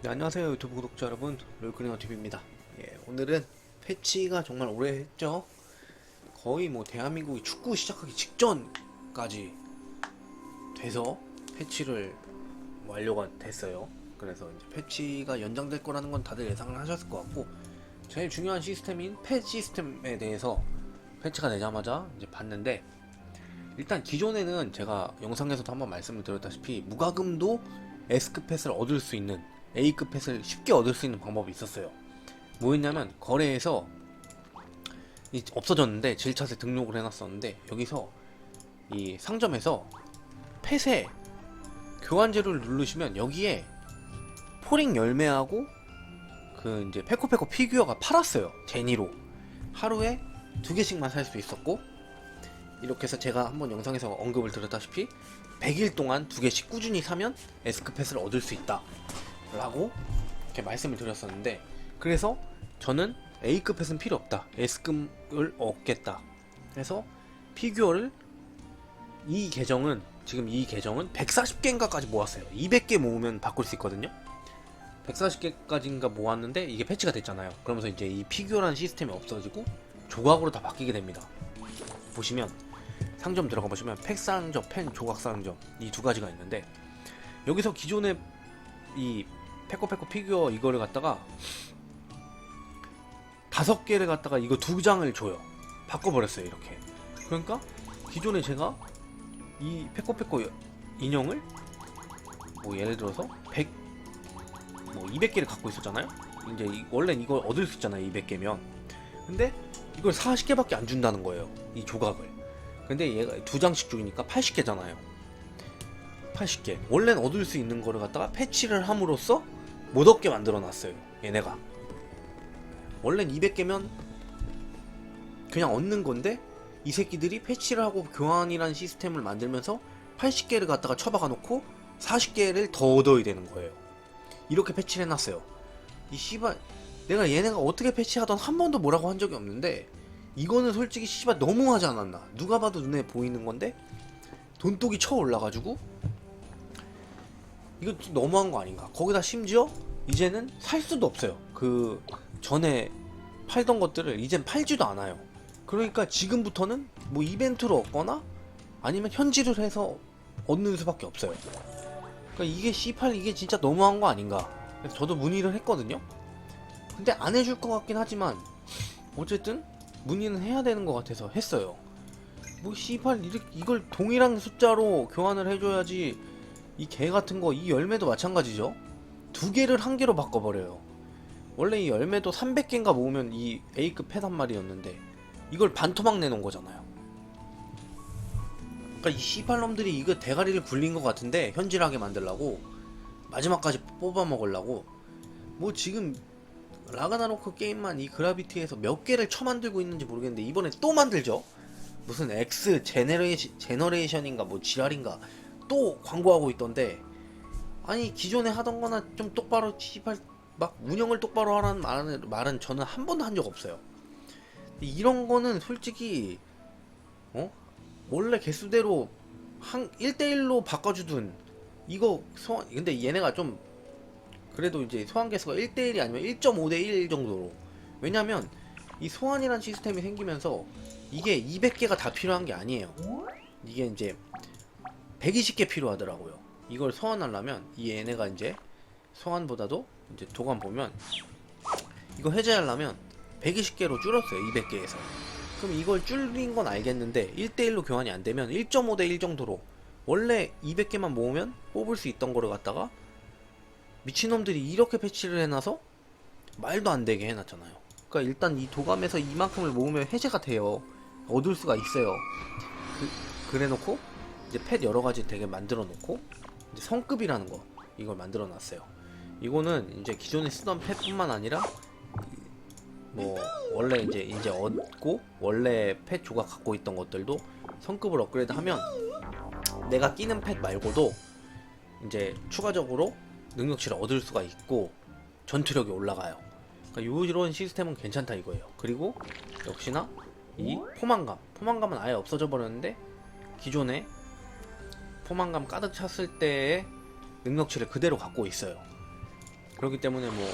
네, 안녕하세요 유튜브 구독자 여러분, 롤크리너TV입니다. 오늘은 패치가 정말 오래 했죠. 거의 뭐 대한민국이 축구 시작하기 직전까지 돼서 패치를 완료가 됐어요. 그래서 이제 패치가 연장될 거라는 건 다들 예상을 하셨을 것 같고, 제일 중요한 시스템인 펫 시스템에 대해서 패치가 되자마자 이제 봤는데, 일단 기존에는 제가 영상에서도 한번 말씀을 드렸다시피 무과금도 S급 펫을 얻을 수 있는, A급 펫을 쉽게 얻을 수 있는 방법이 있었어요. 뭐였냐면 거래에서 없어졌는데 질차에 등록을 해놨었는데, 여기서 이 상점에서 펫에 교환제로를 누르시면 여기에 포링 열매하고 그 이제 페코페코 피규어가 팔았어요. 제니로 하루에 2개씩만 살 수 있었고, 이렇게 해서 제가 한번 영상에서 언급을 드렸다시피 100일 동안 2개씩 꾸준히 사면 S급 펫을 얻을 수 있다 라고 이렇게 말씀을 드렸었는데, 그래서 저는 A급 펫은 필요 없다, S급을 얻겠다 해서 피규어를, 지금 이 계정은 140개인가까지 모았어요. 200개 모으면 바꿀 수 있거든요. 140개까지인가 모았는데 이게 패치가 됐잖아요. 그러면서 이제 이 피규어라는 시스템이 없어지고 조각으로 다 바뀌게 됩니다. 보시면 상점 들어가 보시면 팩 상점, 펜 조각 상점, 이 두 가지가 있는데, 여기서 기존에 이 페코페코 피규어 이거를 갖다가 5개를 갖다가 이거 2장을 줘요. 바꿔버렸어요 이렇게. 그러니까 기존에 제가 이 페코페코 인형을 뭐 예를 들어서 200개를 갖고 있었잖아요. 이제 원래 이걸 얻을 수 있잖아요 200개면. 근데 이걸 40개밖에 안 준다는 거예요, 이 조각을. 근데 얘가 2장씩 주니까 80개잖아요 80개. 원래는 얻을 수 있는 거를 갖다가 패치를 함으로써 못 얻게 만들어 놨어요 얘네가. 원래는 200개면 그냥 얻는 건데, 이 새끼들이 패치를 하고 교환이라는 시스템을 만들면서 80개를 갖다가 처박아 놓고 40개를 더 얻어야 되는 거예요. 이렇게 패치를 해놨어요. 이 씨발, 내가 얘네가 어떻게 패치하던 한 번도 뭐라고 한 적이 없는데, 이거는 솔직히 씨발 너무하지 않았나. 누가 봐도 눈에 보이는 건데 돈독이 쳐 올라가지고 이거 좀 너무한 거 아닌가. 거기다 심지어 이제는 살 수도 없어요. 그 전에 팔던 것들을 이젠 팔지도 않아요. 그러니까 지금부터는 뭐 이벤트로 얻거나 아니면 현질을 해서 얻는 수밖에 없어요. 그러니까 이게 C8, 이게 진짜 너무한 거 아닌가. 그래서 저도 문의를 했거든요. 근데 안 해줄 것 같긴 하지만 어쨌든 문의는 해야 되는 것 같아서 했어요. 뭐 C8 이걸 동일한 숫자로 교환을 해줘야지. 이 개 같은 거, 이 열매도 마찬가지죠. 2개를 1개로 바꿔버려요. 원래 이 열매도 300개인가 모으면 이 A급 펫 한 마리였는데 이걸 반토막 내놓은 거잖아요. 그러니까 이 씨발놈들이 이거 대가리를 굴린 것 같은데, 현질하게 만들라고, 마지막까지 뽑아 먹으려고. 뭐 지금 라그나로크 게임만 이 그라비티에서 몇 개를 처만들고 있는지 모르겠는데 이번에 또 만들죠. 무슨 X 제너레이션인가 뭐 지랄인가 또 광고하고 있던데, 아니 기존에 하던 거나 좀 똑바로 씨발 막 운영을 똑바로 하라는 말은 저는 한 번도 한 적 없어요. 이런 거는 솔직히 원래 개수대로 한 1대1로 바꿔주든, 이거 근데 얘네가 좀 그래도 이제 소환 개수가 1대1이 아니면 1.5대1 정도로. 왜냐면 이 소환이란 시스템이 생기면서 이게 200개가 다 필요한 게 아니에요. 이게 이제 120개 필요하더라고요. 이걸 소환하려면 이 얘네가 이제 소환보다도 이제 도감 보면 이거 해제하려면 120개로 줄었어요 200개에서. 그럼 이걸 줄인 건 알겠는데 1대1로 교환이 안 되면 1.5대1 정도로, 원래 200개만 모으면 뽑을 수 있던 거를 갖다가 미친놈들이 이렇게 패치를 해놔서 말도 안 되게 해놨잖아요. 그러니까 일단 이 도감에서 이만큼을 모으면 해제가 돼요. 얻을 수가 있어요. 그래놓고 이제 펫 여러가지 되게 만들어 놓고, 이제 성급이라는 거 이걸 만들어 놨어요. 이거는 이제 기존에 쓰던 펫뿐만 아니라 뭐 원래 이제 얻고 원래 펫 조각 갖고 있던 것들도 성급을 업그레이드 하면 내가 끼는 펫 말고도 이제 추가적으로 능력치를 얻을 수가 있고 전투력이 올라가요. 그러니까 이런 시스템은 괜찮다 이거예요. 그리고 역시나 이 포만감은 아예 없어져 버렸는데, 기존에 포만감 가득 찼을 때의 능력치를 그대로 갖고 있어요. 그렇기 때문에 뭐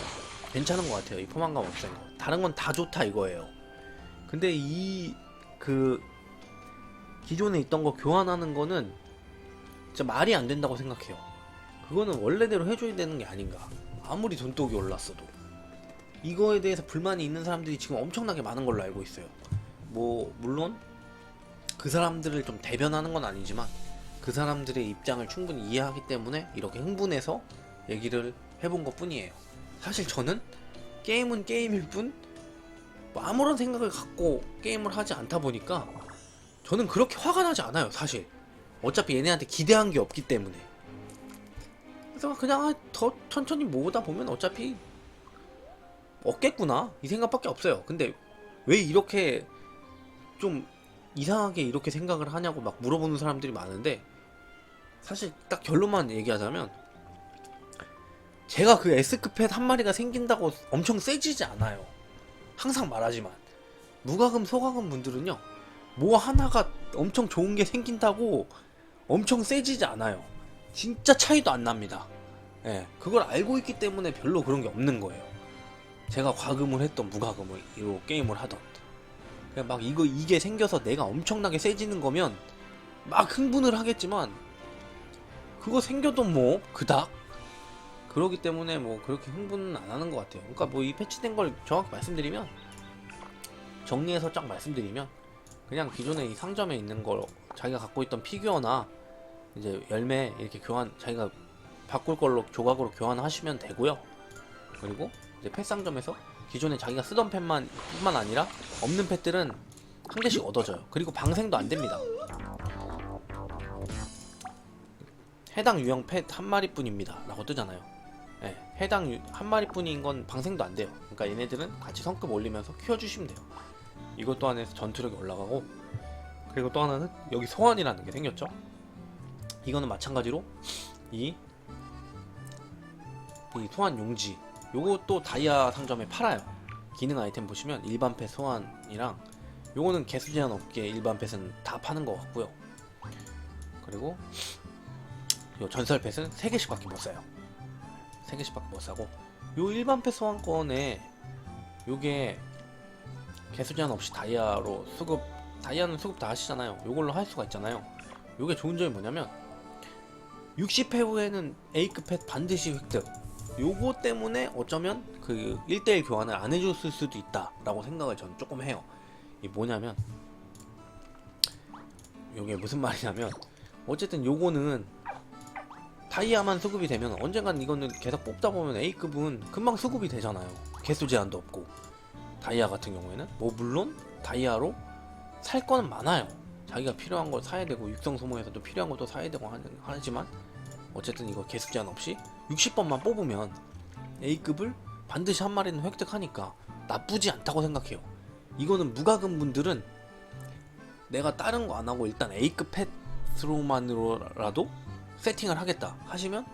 괜찮은 것 같아요. 이 포만감 없애는 거. 다른 건 다 좋다 이거예요. 근데 이 그 기존에 있던 거 교환하는 거는 진짜 말이 안 된다고 생각해요. 그거는 원래대로 해줘야 되는 게 아닌가. 아무리 돈독이 올랐어도. 이거에 대해서 불만이 있는 사람들이 지금 엄청나게 많은 걸로 알고 있어요. 뭐 물론 그 사람들을 좀 대변하는 건 아니지만 그 사람들의 입장을 충분히 이해하기 때문에 이렇게 흥분해서 얘기를 해본 것 뿐이에요. 사실 저는 게임은 게임일 뿐 뭐 아무런 생각을 갖고 게임을 하지 않다 보니까 저는 그렇게 화가 나지 않아요. 사실 어차피 얘네한테 기대한 게 없기 때문에. 그래서 그냥 더 천천히 모으다 보면 어차피 없겠구나 이 생각밖에 없어요. 근데 왜 이렇게 좀 이상하게 이렇게 생각을 하냐고 막 물어보는 사람들이 많은데, 사실 딱 결론만 얘기하자면 제가 그 S급 펫 한 마리가 생긴다고 엄청 세지지 않아요. 항상 말하지만 무과금 소과금 분들은요 뭐 하나가 엄청 좋은 게 생긴다고 엄청 세지지 않아요. 진짜 차이도 안 납니다. 예, 그걸 알고 있기 때문에 별로 그런 게 없는 거예요. 제가 과금을 했던 무과금을 이 게임을 하던 그냥 막 이게 생겨서 내가 엄청나게 세지는 거면 막 흥분을 하겠지만 그거 생겨도 뭐 그닥 그러기 때문에 뭐 그렇게 흥분은 안 하는 것 같아요. 그러니까 뭐 이 패치된 걸 정확히 말씀드리면, 정리해서 쫙 말씀드리면 그냥 기존에 이 상점에 있는 걸 자기가 갖고 있던 피규어나 이제 열매 이렇게 자기가 바꿀 걸로 조각으로 교환하시면 되고요. 그리고 이제 펫 상점에서 기존에 자기가 쓰던 펫만 뿐만 아니라 없는 펫들은 한 개씩 얻어져요. 그리고 방생도 안 됩니다. 해당 유형 펫 한 마리뿐입니다 라고 뜨잖아요. 네, 해당 한 마리뿐인 건 방생도 안 돼요. 그러니까 얘네들은 같이 성급 올리면서 키워주시면 돼요. 이것 또한 해서 전투력이 올라가고, 그리고 또 하나는 여기 소환이라는 게 생겼죠. 이거는 마찬가지로 이 소환 용지 요것도 다이아 상점에 팔아요. 기능 아이템 보시면 일반 펫 소환이랑 요거는 개수 제한 없게 일반 펫은 다 파는 것 같고요. 그리고 요 전설 펫은 3개씩 밖에 못 사요. 3개씩 밖에 못 사고, 요 일반 펫 소환권에 요게 개수 제한 없이 다이아로 다이아는 수급 다 하시잖아요. 요걸로 할 수가 있잖아요. 요게 좋은 점이 뭐냐면 60회 후에는 A급 펫 반드시 획득. 요거 때문에 어쩌면 그 1대1 교환을 안 해줬을 수도 있다 라고 생각을 저는 조금 해요. 이게 뭐냐면 요게 무슨 말이냐면, 어쨌든 요거는 다이아만 수급이 되면 언젠간 이거는 계속 뽑다 보면 A급은 금방 수급이 되잖아요. 개수 제한도 없고. 다이아 같은 경우에는 뭐 물론 다이아로 살 거는 많아요. 자기가 필요한 걸 사야 되고 육성 소모에서도 필요한 것도 사야 되고 하지만 어쨌든 이거 개수 제한 없이 60번만 뽑으면 A급을 반드시 한 마리는 획득하니까 나쁘지 않다고 생각해요. 이거는 무과금 분들은 내가 다른 거 안 하고 일단 A급 펫으로만으로라도 세팅을 하겠다 하시면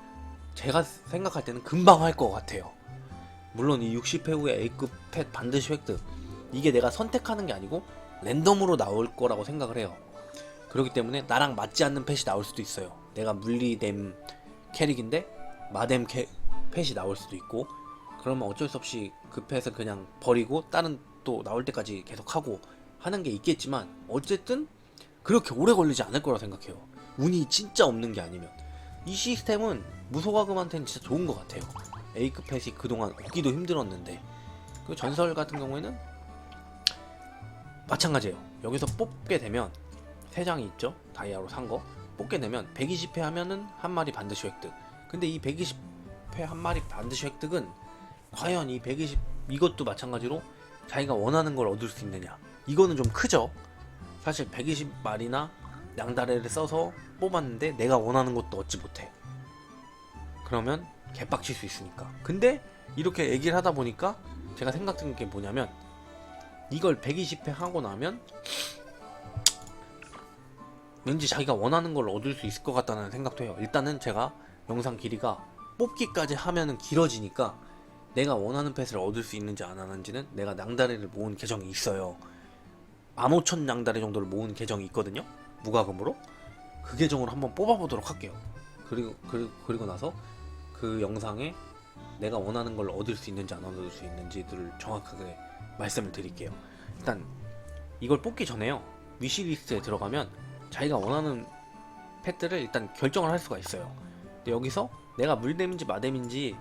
제가 생각할 때는 금방 할 것 같아요. 물론 이 60회 후에 A급 펫 반드시 획득, 이게 내가 선택하는 게 아니고 랜덤으로 나올 거라고 생각을 해요. 그렇기 때문에 나랑 맞지 않는 펫이 나올 수도 있어요. 내가 물리댐 캐릭인데 마댐 펫이 나올 수도 있고, 그러면 어쩔 수 없이 그 펫은 그냥 버리고 다른 또 나올 때까지 계속 하고 하는 게 있겠지만, 어쨌든 그렇게 오래 걸리지 않을 거라 생각해요. 운이 진짜 없는 게 아니면. 이 시스템은 무소과금한테는 진짜 좋은 것 같아요. A급 펫이 그동안 얻기도 힘들었는데. 그 전설 같은 경우에는 마찬가지예요. 여기서 뽑게 되면 3장이 있죠. 다이아로 산 거 뽑게 되면 120회 하면은 한 마리 반드시 획득. 근데 이 120회 한 마리 반드시 획득은 과연 이 120 이것도 마찬가지로 자기가 원하는 걸 얻을 수 있느냐, 이거는 좀 크죠. 사실 120마리나 양다래를 써서 뽑았는데 내가 원하는 것도 얻지 못해. 그러면 개빡칠 수 있으니까. 근데 이렇게 얘기를 하다 보니까 제가 생각드는 게 뭐냐면, 이걸 120회 하고 나면 왠지 자기가 원하는 걸 얻을 수 있을 것 같다는 생각도 해요. 일단은 제가 영상 길이가 뽑기까지 하면은 길어지니까 내가 원하는 펫을 얻을 수 있는지 안 하는지는, 내가 양다리를 모은 계정이 있어요. 15,000 양다리 정도를 모은 계정이 있거든요. 무과금으로. 그 계정으로 한번 뽑아보도록 할게요. 그리고 나서 그 영상에 내가 원하는 걸 얻을 수 있는지 안 얻을 수 있는지들을 정확하게 말씀을 드릴게요. 일단 이걸 뽑기 전에요, 위시리스트에 들어가면 자기가 원하는 펫들을 일단 결정을 할 수가 있어요. 근데 여기서 내가 물댐인지 마댐인지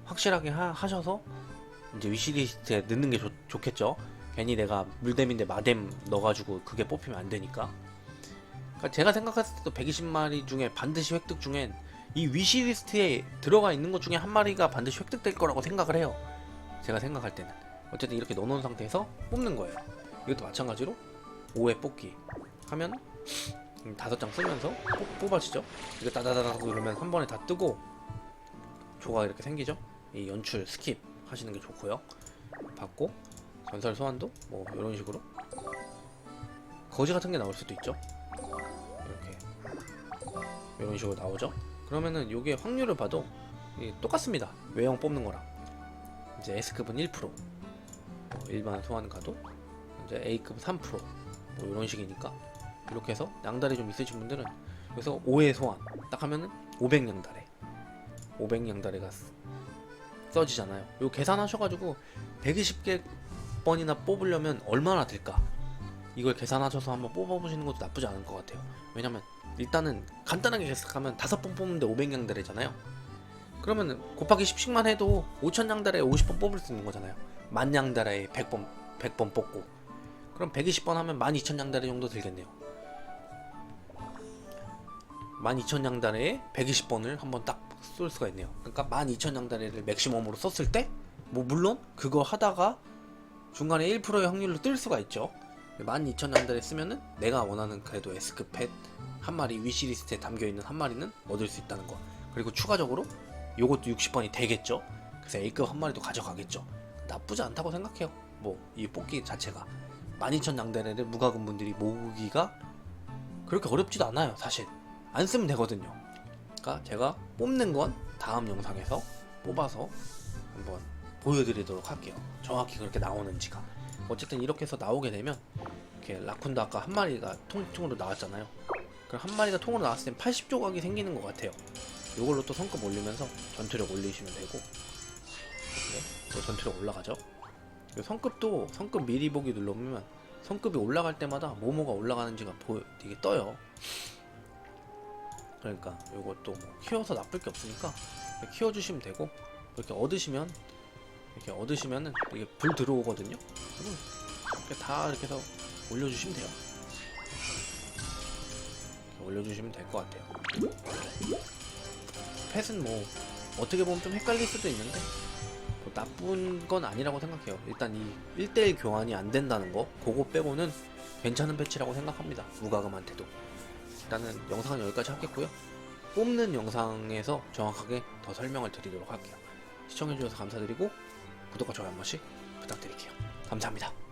확실하게 하셔서 이제 위시리스트에 넣는 게 좋겠죠. 괜히 내가 물댐인데 마댐 넣어가지고 그게 뽑히면 안 되니까. 그러니까 제가 생각했을 때 120마리 중에 반드시 획득 중엔 이 위시리스트에 들어가 있는 것 중에 한 마리가 반드시 획득될 거라고 생각을 해요. 제가 생각할 때는. 어쨌든 이렇게 넣어놓은 상태에서 뽑는 거예요. 이것도 마찬가지로 5회 뽑기 하면 5장 쓰면서 뽑아지죠. 이거 따다다닥 누르면 한 번에 다 뜨고 조가 이렇게 생기죠. 이 연출 스킵 하시는 게 좋고요. 받고 전설 소환도 뭐 이런 식으로 거지 같은 게 나올 수도 있죠. 이렇게 이런 식으로 나오죠. 그러면은 요게 확률을 봐도 똑같습니다. 외형 뽑는 거랑. 이제 S급은 1%, 일반 소환 가도 이제 A급 3%, 뭐 이런 식이니까 이렇게 해서 양달이 좀 있으신 분들은 여기서 5회 소환 딱 하면은 500양달에 500양달에가 써지잖아요. 요 계산하셔가지고 120개 번이나 뽑으려면 얼마나 될까? 이걸 계산하셔서 한번 뽑아보시는 것도 나쁘지 않을 것 같아요. 왜냐면 일단은 간단하게 계산하면 5번 뽑는데 500양달이잖아요. 그러면 곱하기 10씩만 해도 5000양달에 50번 뽑을 수 있는 거잖아요. 10,000양달에 100번 뽑고, 그럼 120번 하면 12,000양달에 정도 들겠네요. 12,000양달에 120번을 한번 딱 쏠 수가 있네요. 그러니까 12,000양달에를 맥시멈으로 썼을 때, 뭐 물론 그거 하다가 중간에 1%의 확률로 뜰 수가 있죠. 12,000양달에 쓰면은 내가 원하는 그래도 S급 펫 한 마리, 위시리스트에 담겨있는 한 마리는 얻을 수 있다는 거. 그리고 추가적으로 요것도 60번이 되겠죠. 그래서 A급 한 마리도 가져가겠죠. 나쁘지 않다고 생각해요. 뭐 이 뽑기 자체가 12,000양달에를 무과금 분들이 모으기가 그렇게 어렵지도 않아요. 사실 안 쓰면 되거든요. 그러니까 제가 뽑는 건 다음 영상에서 뽑아서 한번 보여드리도록 할게요. 정확히 그렇게 나오는지가. 어쨌든 이렇게 해서 나오게 되면 이렇게 라쿤도 아까 한 마리가 통으로 나왔잖아요. 그럼 한 마리가 통으로 나왔을 땐 80조각이 생기는 것 같아요. 요걸로 또 성급 올리면서 전투력 올리시면 되고, 또 전투력 올라가죠. 성급도 성급 미리 보기 눌러보면 성급이 올라갈 때마다 뭐뭐가 올라가는지가 이게 떠요. 그러니까 요것도 뭐 키워서 나쁠 게 없으니까 키워주시면 되고, 이렇게 얻으시면은 이게 불 들어오거든요. 이렇게 다 이렇게 해서 올려주시면 돼요. 이렇게 올려주시면 될 것 같아요. 펫은 뭐 어떻게 보면 좀 헷갈릴 수도 있는데 뭐 나쁜 건 아니라고 생각해요. 일단 이 1대1 교환이 안 된다는 거, 그거 빼고는 괜찮은 패치라고 생각합니다. 무과금한테도. 일단은 영상은 여기까지 하겠고요. 뽑는 영상에서 정확하게 더 설명을 드리도록 할게요. 시청해주셔서 감사드리고 구독과 좋아요 한 번씩 부탁드릴게요. 감사합니다.